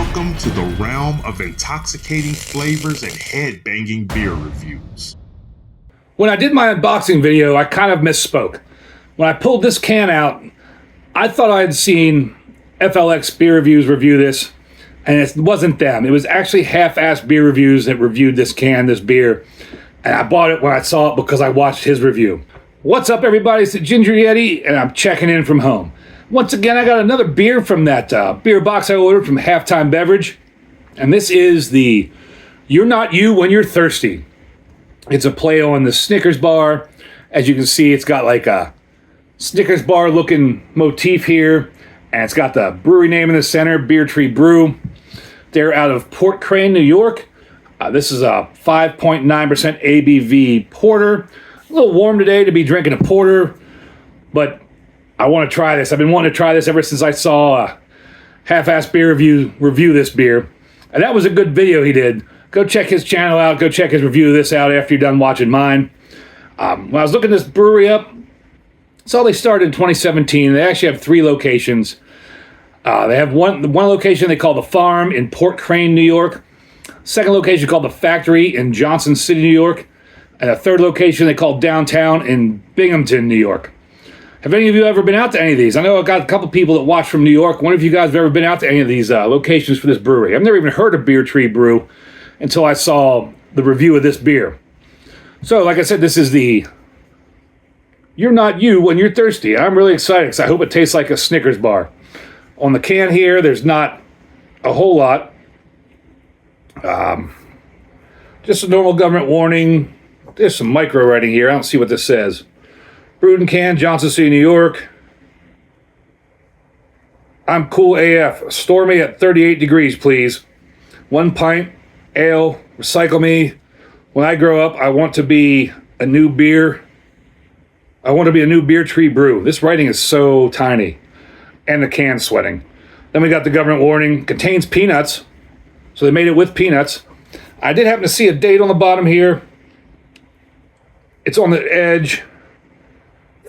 Welcome to the realm of intoxicating flavors and head-banging beer reviews. When I did my unboxing video, I kind of misspoke. When I pulled this can out, I thought I had seen FLX Beer Reviews review this, and it wasn't them. It was actually Half-Assed Beer Reviews that reviewed this beer, and I bought it when I saw it because I watched his review. What's up, everybody? It's the Ginger Yeti, and I'm checking in from home. Once again, I got another beer from that beer box I ordered from Halftime Beverage, and this is the You're Not You When You're Thirsty. It's a play on the Snickers bar. As you can see, it's got like a Snickers bar looking motif here, and it's got the brewery name in the center, Beer Tree Brew. They're out of Port Crane, New York. This is a 5.9% ABV porter. A little warm today to be drinking a porter, but I want to try this. I've been wanting to try this ever since I saw Half-Assed Beer review this beer. And that was a good video he did. Go check his channel out. Go check his review of this out after you're done watching mine. When I was looking this brewery up, saw they started in 2017. They actually have 3 locations. They have one location they call The Farm in Port Crane, New York. Second location called The Factory in Johnson City, New York. And a third location they call Downtown in Binghamton, New York. Have any of you ever been out to any of these? I know I've got a couple people that watch from New York. One of you guys have ever been out to any of these locations for this brewery? I've never even heard of Beer Tree Brew until I saw the review of this beer. So, like I said, this is the You're Not You When You're Thirsty. I'm really excited because I hope it tastes like a Snickers bar. On the can here, there's not a whole lot. Just a normal government warning. There's some micro writing here. I don't see what this says. Brewed and canned, Johnson City, New York. I'm cool AF. Store me at 38 degrees, please. 1 pint, ale, recycle me. When I grow up, I want to be a new beer. I want to be a new Beer Tree Brew. This writing is so tiny. And the can sweating. Then we got the government warning. Contains peanuts. So they made it with peanuts. I did happen to see a date on the bottom here. It's on the edge.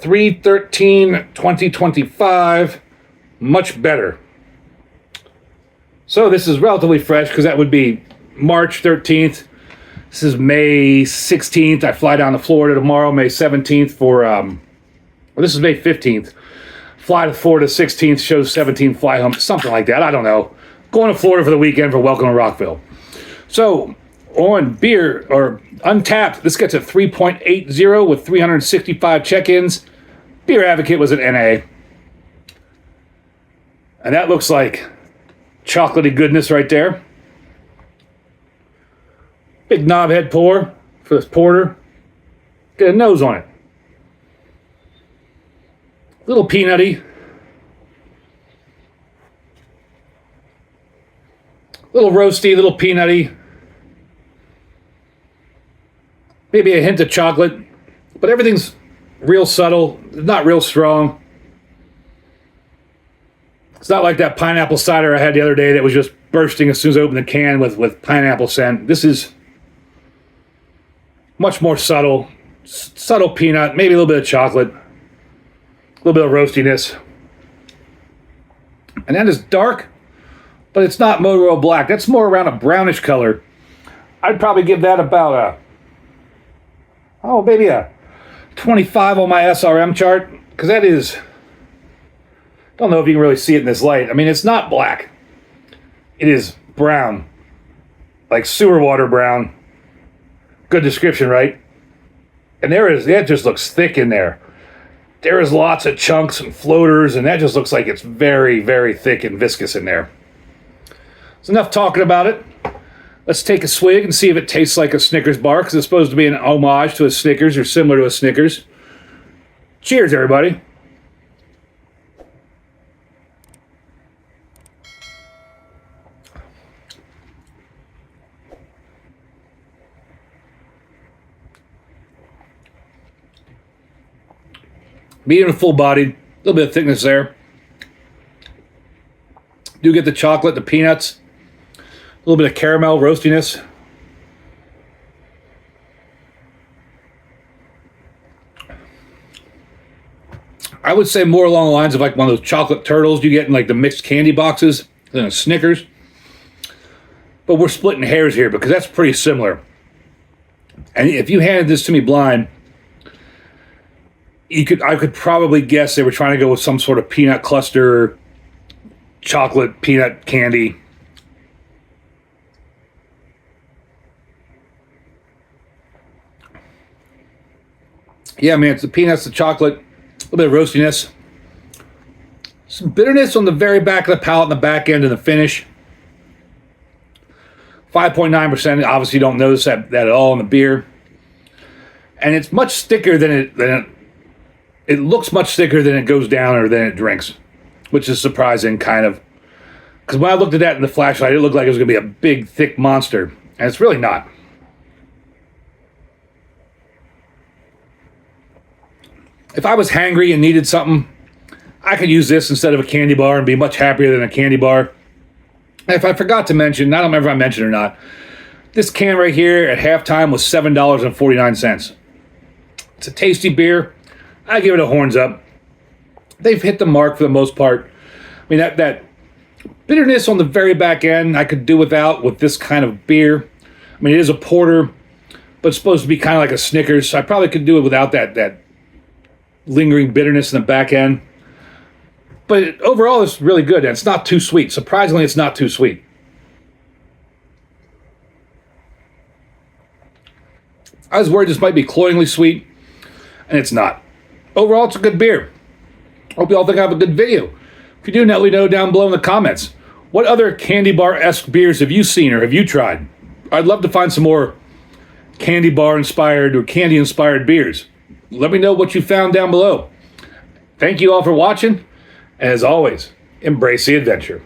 3/13/2025, much better. So this is relatively fresh because that would be March 13th. This is May 16th. I fly down to Florida tomorrow, May 17th for, this is May 15th. Fly to Florida 16th, shows 17th, fly home, something like that. I don't know. Going to Florida for the weekend for Welcome to Rockville. So on beer, or Untapped, this gets a 3.80 with 365 check-ins. Beer Advocate was an NA. And that looks like chocolatey goodness right there. Big knob head pour for this porter. Get a nose on it. Little peanutty. Little roasty, little peanutty. Maybe a hint of chocolate. But everything's real subtle, not real strong. It's not like that pineapple cider I had the other day that was just bursting as soon as I opened the can with pineapple scent. This is much more subtle. Subtle peanut, maybe a little bit of chocolate. A little bit of roastiness. And that is dark, but it's not Motorola black. That's more around a brownish color. I'd probably give that about maybe a 25 on my SRM chart, because that is, don't know if you can really see it in this light. I mean, it's not black. It is brown, like sewer water brown. Good description, right? And that just looks thick in there. There is lots of chunks and floaters, and that just looks like it's very, very thick and viscous in there. There's enough talking about it. Let's take a swig and see if it tastes like a Snickers bar, because it's supposed to be an homage to a Snickers or similar to a Snickers. Cheers, everybody. Medium and full-bodied, a little bit of thickness there. Do get the chocolate, the peanuts, a little bit of caramel roastiness. I would say more along the lines of like one of those chocolate turtles you get in like the mixed candy boxes than a Snickers. but we're splitting hairs here because that's pretty similar. And if you handed this to me blind, I could probably guess they were trying to go with some sort of peanut cluster, chocolate peanut candy. Yeah, man, it's the peanuts, the chocolate, a little bit of roastiness. Some bitterness on the very back of the palate and the back end and the finish. 5.9%. Obviously, you don't notice that at all in the beer. And it's much thicker than it looks much thicker than it goes down or than it drinks, which is surprising, kind of. Because when I looked at that in the flashlight, it looked like it was going to be a big, thick monster. And it's really not. If I was hangry and needed something, I could use this instead of a candy bar and be much happier than a candy bar. And if I forgot to mention, I don't remember if I mentioned or not, this can right here at halftime was $7.49. It's a tasty beer. I give it a horns up. They've hit the mark for the most part. I mean, that bitterness on the very back end, I could do without with this kind of beer. I mean, it is a porter, but it's supposed to be kind of like a Snickers. So I probably could do it without that lingering bitterness in the back end. But overall, it's really good, and it's not too sweet. Surprisingly, it's not too sweet. I was worried this might be cloyingly sweet, and it's not. Overall, it's a good beer. Hope you all think I have a good video. If you do, let me know down below in the comments. What other candy bar-esque beers have you seen or have you tried? I'd love to find some more candy bar-inspired or candy-inspired beers. Let me know what you found down below. Thank you all for watching. As always, embrace the adventure.